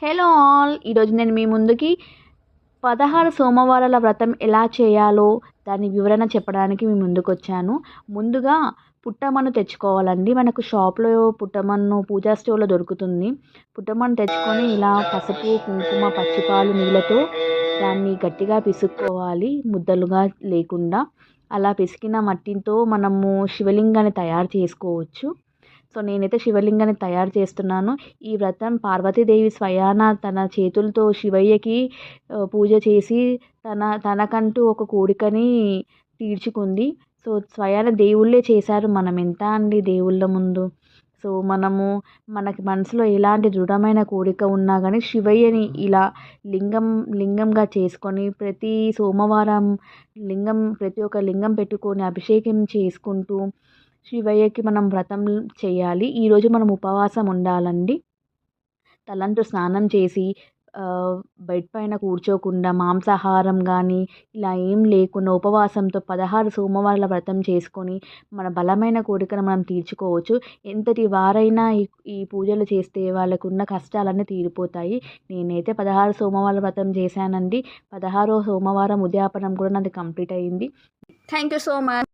Hello all, ఈరోజు నేను మీ ముందుకి 16 సోమవారాల వ్రతం ఎలా చేయాలో దాని వివరణ చెప్పడానికి మీ ముందుకు వచ్చాను. ముందుగా పుట్టమన్ను తెచ్చుకోవాలండి. మనకు షాప్లో పుట్టమన్ను పూజా స్టోర్లో దొరుకుతుంది. పుట్టమన్ను తెచ్చుకొని ఇలా పసుపు, కుంకుమ, పచ్చిపాలు, నీళ్ళతో దాన్ని గట్టిగా పిసుక్కోవాలి, ముద్దలుగా లేకుండా. అలా పిసికిన మట్టితో మనము శివలింగాన్ని తయారు చేసుకోవచ్చు. సో నేనైతే శివలింగాన్ని తయారు చేస్తున్నాను. ఈ వ్రతం పార్వతీదేవి స్వయాన తన చేతులతో శివయ్యకి పూజ చేసి తనకంటూ ఒక కోరికని తీర్చుకుంది. సో స్వయాన దేవుళ్ళే చేశారు. మనం ఎంత అండి దేవుళ్ళ ముందు. సో మనకి మనసులో ఎలాంటి దృఢమైన కోరిక ఉన్నా కానీ శివయ్యని ఇలా లింగంగా చేసుకొని ప్రతి సోమవారం ప్రతి ఒక్క లింగం పెట్టుకొని అభిషేకం చేసుకుంటూ శివయ్యకి మనం వ్రతం చేయాలి. ఈరోజు మనం ఉపవాసం ఉండాలండి. తలంటు స్నానం చేసి బెడ్ పైన కూర్చోకుండా మాంసాహారం కానీ ఇలా ఏం లేకుండా ఉపవాసంతో 16 సోమవారాల వ్రతం చేసుకొని మన బలమైన కోరికను మనం తీర్చుకోవచ్చు. ఎంతటి వారైనా ఈ పూజలు చేస్తే వాళ్ళకున్న కష్టాలన్నీ తీరిపోతాయి. నేనైతే 16 సోమవారాల వ్రతం చేశానండి. 16వ సోమవారం ఉద్యాపనం కూడా నాది కంప్లీట్ అయింది. Thank you so much.